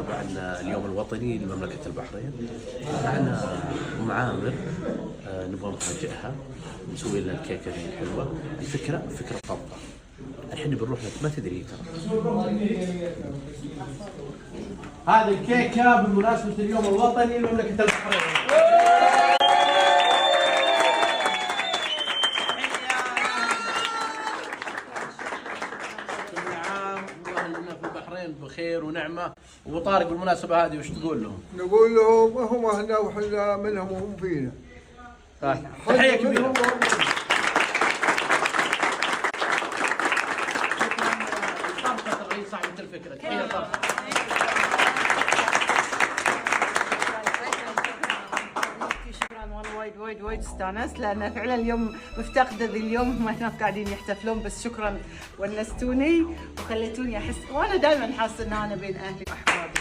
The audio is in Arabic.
طبعا اليوم الوطني لمملكة البحرين. معنا أم عامر، نبغى نفاجئها، نسوي لها الكيكة ذي الحلوة. الفكرة فكرة طبخة. الحين بنروح لك ما تدري ترى. هذه الكيكة بمناسبة اليوم الوطني لمملكة البحرين. بخير ونعمة. وابو طارق بالمناسبة هذه وش تقول لهم؟ نقول لهم هم اهلنا وحنا منهم وهم فينا. تحية كبيرة. طبخة تغيير صاحبة الفكرة. تحية طبخة. شكرا والله وايد استانست لان فعلا اليوم مفتقده ذي اليوم هم هناك قاعدين يحتفلون، بس شكرا ونستوني وخليتوني احس، وانا دائما حاسه ان انا بين اهلي واحبابي.